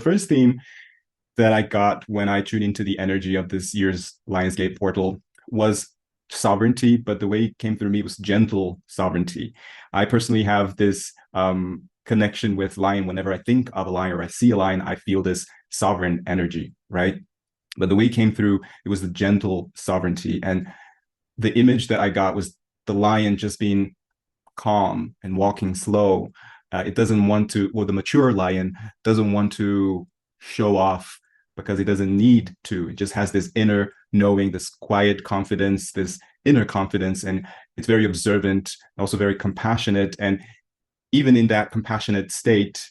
First theme that I got when I tuned into the energy of this year's Lionsgate portal was sovereignty, but the way it came through me was gentle sovereignty. I personally have this connection with lion. Whenever I think of a lion or I see a lion, I feel this sovereign energy, right? But the way it came through, it was the gentle sovereignty. And the image that I got was the lion just being calm and walking slow. It doesn't want to, well, the mature lion doesn't want to show off because it doesn't need to. It just has this inner knowing, this quiet confidence, this inner confidence, and it's very observant, also very compassionate. And even in that compassionate state,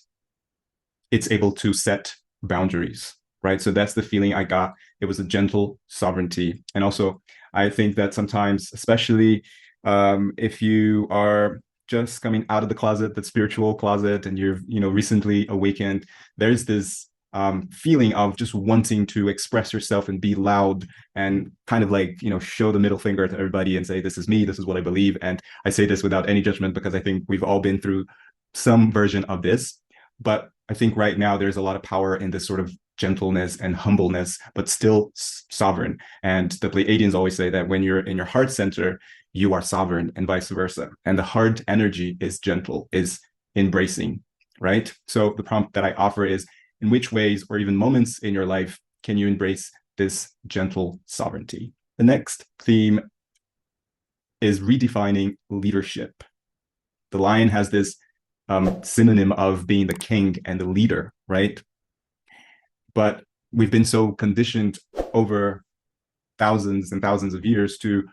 it's able to set boundaries, right? So that's the feeling I got. It was a gentle sovereignty. And also, I think that sometimes, especially if you are just coming out of the closet, the spiritual closet, and you're, recently awakened, there's this feeling of just wanting to express yourself and be loud and kind of like, show the middle finger to everybody and say, this is me, this is what I believe. And I say this without any judgment because I think we've all been through some version of this. But I think right now there's a lot of power in this sort of gentleness and humbleness, but still sovereign. And the Pleiadians always say that when you're in your heart center, you are sovereign and vice versa. And the heart energy is gentle, is embracing, right? So the prompt that I offer is, in which ways or even moments in your life can you embrace this gentle sovereignty? The next theme is redefining leadership. The lion has this synonym of being the king and the leader, right? But we've been so conditioned over thousands and thousands of years to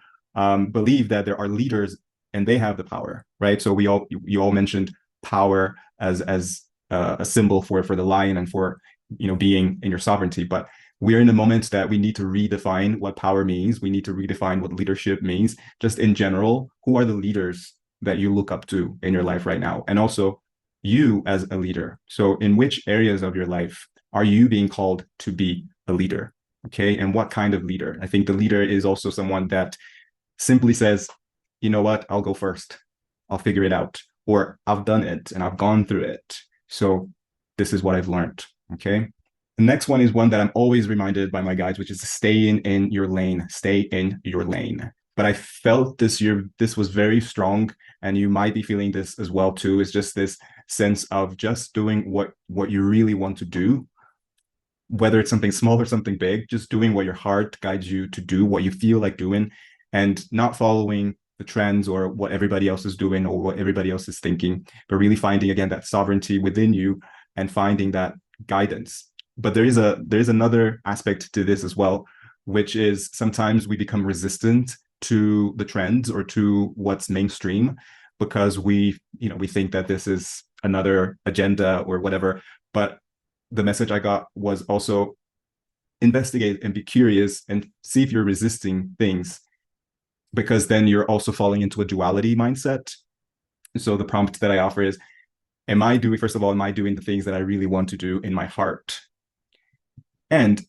believe that there are leaders and they have the power, right? So you all mentioned power as a symbol for the lion and for being in your sovereignty, but we're in a moment that we need to redefine what power means. We need to redefine what leadership means. Just in general, who are the leaders that you look up to in your life right now? And also you as a leader. So in which areas of your life are you being called to be a leader? Okay. And what kind of leader? I think the leader is also someone that simply says, you know what, I'll go first. I'll figure it out. Or I've done it and I've gone through it. So this is what I've learned. Okay. The next one is one that I'm always reminded by my guides, which is staying in your lane. Stay in your lane. But I felt this year, this was very strong, and you might be feeling this as well too. It's just this sense of just doing what you really want to do, whether it's something small or something big, just doing what your heart guides you to do, what you feel like doing, and not following the trends or what everybody else is doing or what everybody else is thinking, but really finding, again, that sovereignty within you and finding that guidance. But there's another aspect to this as well, which is sometimes we become resistant to the trends or to what's mainstream because we think that this is another agenda or whatever. But the message I got was also investigate and be curious and see if you're resisting things, because then you're also falling into a duality mindset. So the prompt that I offer is, am I doing the things that I really want to do in my heart? And,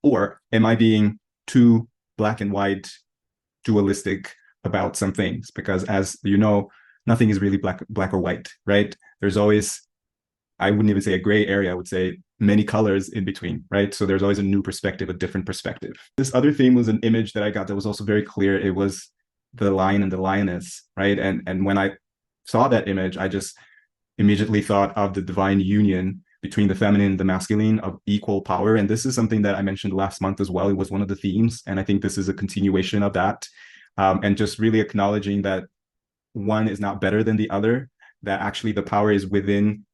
or am I being too black and white, dualistic about some things? Because as you know, nothing is really black or white, right? There's always, I wouldn't even say a gray area, I would say many colors in between, right? So there's always a new perspective, a different perspective. This other theme was an image that I got that was also very clear. It was the lion and the lioness, right? And when I saw that image, I just immediately thought of the divine union between the feminine and the masculine of equal power. And this is something that I mentioned last month as well. It was one of the themes. And I think this is a continuation of that. And just really acknowledging that one is not better than the other, that actually the power is within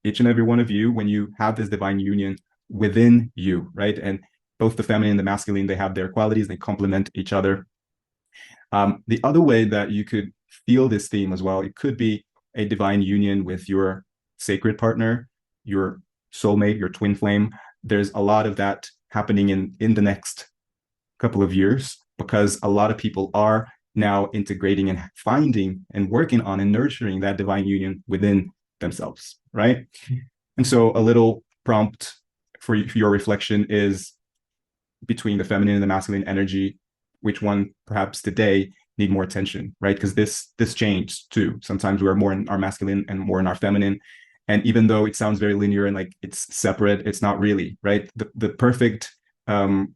each and every one of you when you have this divine union within you, right? And both the feminine and the masculine, they have their qualities, they complement each other. The other way that you could feel this theme as well, it could be a divine union with your sacred partner, your soulmate, your twin flame. There's a lot of that happening in the next couple of years because a lot of people are now integrating and finding and working on and nurturing that divine union within themselves, right? And so a little prompt for your reflection is between the feminine and the masculine energy, which one perhaps today need more attention, right? Because this changed too. Sometimes we're more in our masculine and more in our feminine. And even though it sounds very linear and like it's separate, it's not really, right? The perfect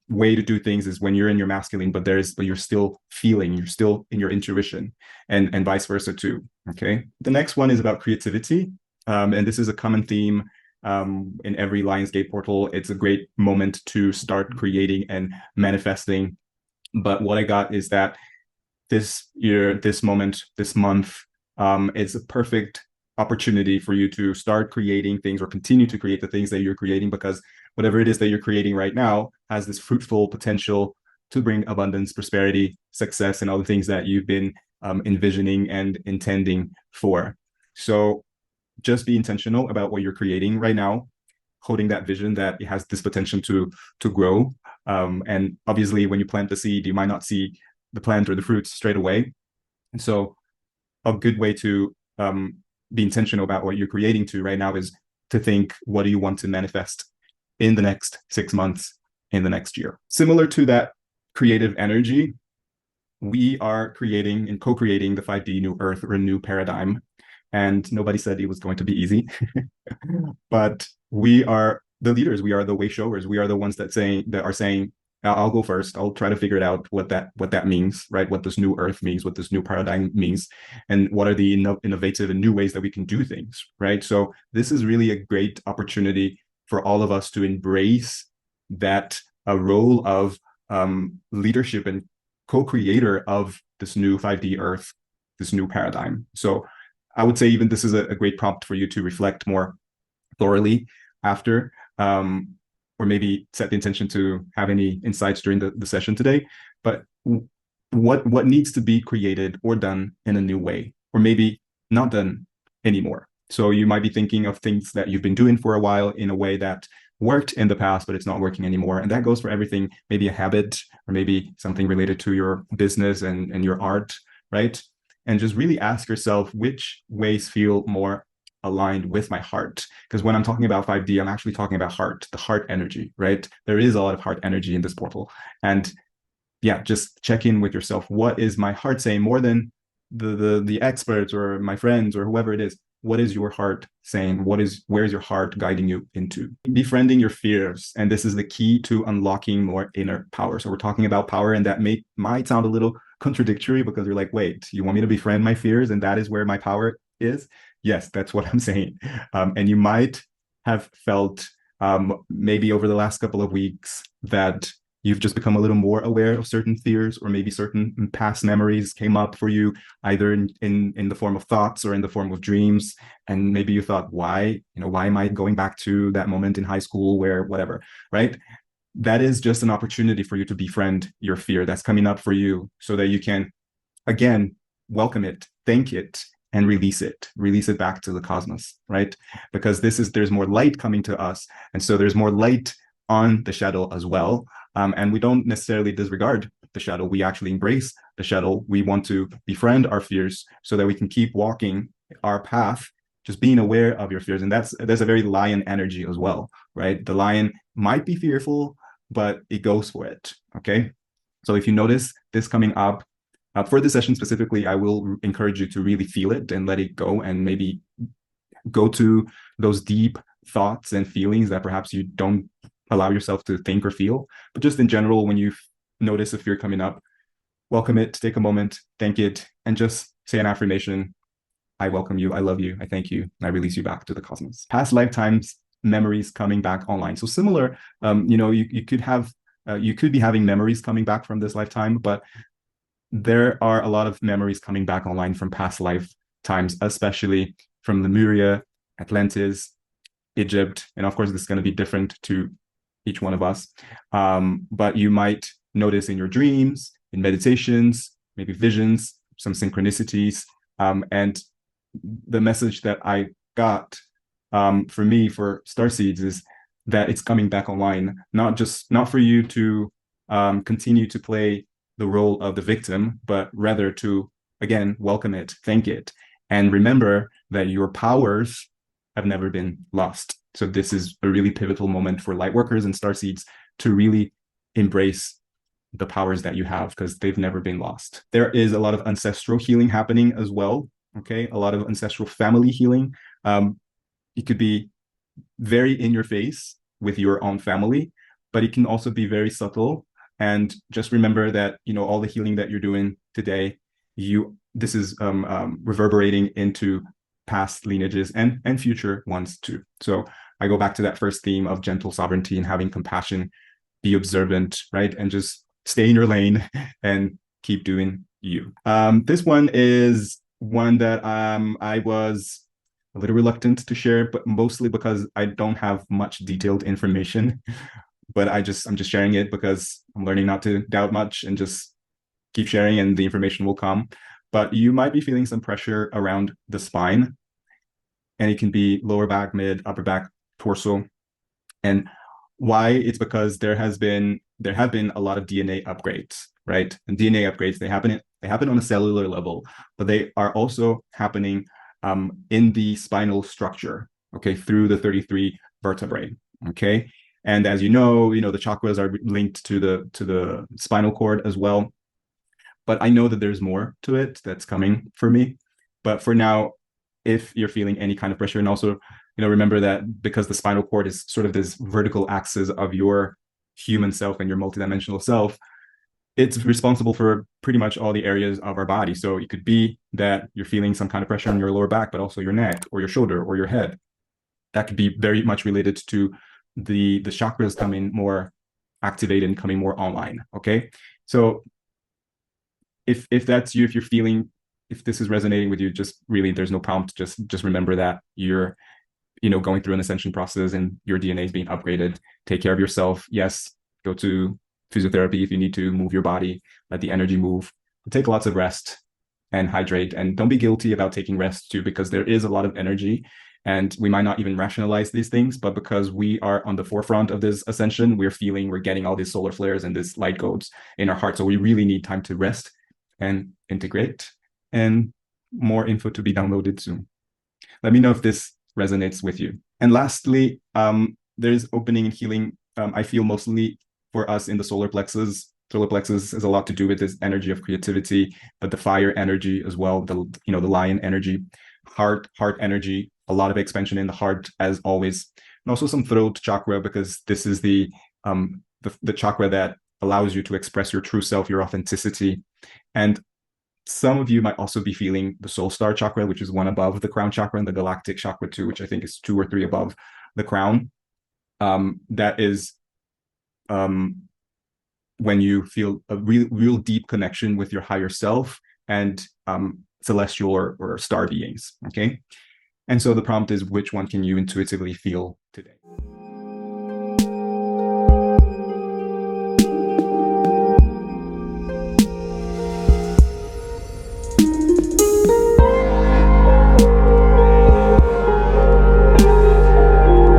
way to do things is when you're in your masculine, but you're still feeling, you're still in your intuition, and vice versa too. Okay. The next one is about creativity. And this is a common theme in every Lionsgate portal. It's a great moment to start creating and manifesting. But what I got is that this year, this moment, this month, is a perfect opportunity for you to start creating things or continue to create the things that you're creating, because whatever it is that you're creating right now has this fruitful potential to bring abundance, prosperity, success, and all the things that you've been envisioning and intending for. So just be intentional about what you're creating right now, holding that vision that it has this potential to grow. And obviously, when you plant the seed, you might not see the plant or the fruits straight away. And so a good way to be intentional about what you're creating to right now is to think, what do you want to manifest in the next 6 months, in the next year? Similar to that creative energy, we are creating and co-creating the 5D new earth or a new paradigm. And nobody said it was going to be easy. But we are the leaders, we are the way showers, we are the ones that are saying, I'll go first, I'll try to figure it out, what that means, right? What this new earth means, what this new paradigm means, and what are the innovative and new ways that we can do things, right? So this is really a great opportunity for all of us to embrace that role of leadership and co-creator of this new 5D earth, this new paradigm. So I would say even this is a great prompt for you to reflect more thoroughly after, or maybe set the intention to have any insights during the session today. But what needs to be created or done in a new way, or maybe not done anymore? So you might be thinking of things that you've been doing for a while in a way that worked in the past, but it's not working anymore. And that goes for everything, maybe a habit, or maybe something related to your business and your art, right? And just really ask yourself, which ways feel more aligned with my heart? Because when I'm talking about 5D, I'm actually talking about heart, the heart energy, right? There is a lot of heart energy in this portal. And yeah, just check in with yourself. What is my heart saying, more than the experts or my friends or whoever it is? What is your heart saying? Where is your heart guiding you into? Befriending your fears. And this is the key to unlocking more inner power. So we're talking about power, and that might sound a little contradictory, because you're like, wait, you want me to befriend my fears and that is where my power is? Yes, that's what I'm saying. And you might have felt maybe over the last couple of weeks that you've just become a little more aware of certain fears, or maybe certain past memories came up for you, either in the form of thoughts or in the form of dreams. And maybe you thought, why am I going back to that moment in high school where whatever, right? That is just an opportunity for you to befriend your fear that's coming up for you, so that you can, again, welcome it, thank it, and release it back to the cosmos, right? Because there's more light coming to us. And so there's more light on the shadow as well. And we don't necessarily disregard the shadow. We actually embrace the shadow. We want to befriend our fears so that we can keep walking our path, just being aware of your fears. And there's a very lion energy as well, right? The lion might be fearful, but it goes for it, okay? So if you notice this coming up, for this session specifically, I will encourage you to really feel it and let it go, and maybe go to those deep thoughts and feelings that perhaps you don't allow yourself to think or feel. But just in general, when you notice a fear coming up, welcome it, take a moment, thank it, and just say an affirmation. I welcome you, I love you, I thank you, and I release you back to the cosmos. Past lifetimes, memories coming back online. So similar, you could be having memories coming back from this lifetime, but there are a lot of memories coming back online from past lifetimes, especially from Lemuria, Atlantis, Egypt. And of course, this is going to be different to each one of us. But you might notice in your dreams, in meditations, maybe visions, some synchronicities. And the message that I got for me, for Starseeds, is that it's coming back online, not for you to continue to play the role of the victim, but rather to, again, welcome it, thank it, and remember that your powers have never been lost. So this is a really pivotal moment for lightworkers and starseeds to really embrace the powers that you have, because they've never been lost. There is a lot of ancestral healing happening as well, okay? A lot of ancestral family healing. it could be very in your face with your own family, but it can also be very subtle. And just remember that, all the healing that you're doing today, this is reverberating into past lineages and future ones too. So I go back to that first theme of gentle sovereignty and having compassion, be observant, right? And just stay in your lane and keep doing you. This one is one that I was a little reluctant to share, but mostly because I don't have much detailed information. But I'm just sharing it because I'm learning not to doubt much and just keep sharing, and the information will come. But you might be feeling some pressure around the spine, and it can be lower back, mid, upper back, torso. And why? It's because there have been a lot of DNA upgrades, right? And DNA upgrades, they happen on a cellular level, but they are also happening in the spinal structure, okay, through the 33 vertebrae, okay. And as you know, the chakras are linked to the spinal cord as well. But I know that there's more to it that's coming for me. But for now, if you're feeling any kind of pressure, and also, remember that because the spinal cord is sort of this vertical axis of your human self and your multidimensional self, it's responsible for pretty much all the areas of our body. So it could be that you're feeling some kind of pressure on your lower back, but also your neck or your shoulder or your head. That could be very much related to the chakras coming more activated and coming more online. Okay. So if that's you, if you're feeling, if this is resonating with you, just really, there's no problem. Just remember that you're, going through an ascension process and your DNA is being upgraded. Take care of yourself. Yes, go to physiotherapy if you need to, move your body, let the energy move. Take lots of rest and hydrate, and don't be guilty about taking rest too, because there is a lot of energy and we might not even rationalize these things, but because we are on the forefront of this ascension, we're getting all these solar flares and this light codes in our heart. So we really need time to rest and integrate, and more info to be downloaded soon. Let me know if this resonates with you. And lastly, there's opening and healing. I feel mostly for us in the solar plexus. Solar plexus has a lot to do with this energy of creativity, but the fire energy as well, the lion energy, heart energy, a lot of expansion in the heart as always, and also some throat chakra, because this is the chakra that allows you to express your true self, your authenticity. And some of you might also be feeling the soul star chakra, which is one above the crown chakra, and the galactic chakra too, which I think is 2 or 3 above the crown. That is when you feel a real deep connection with your higher self and celestial or star beings, okay? And so the prompt is, which one can you intuitively feel today?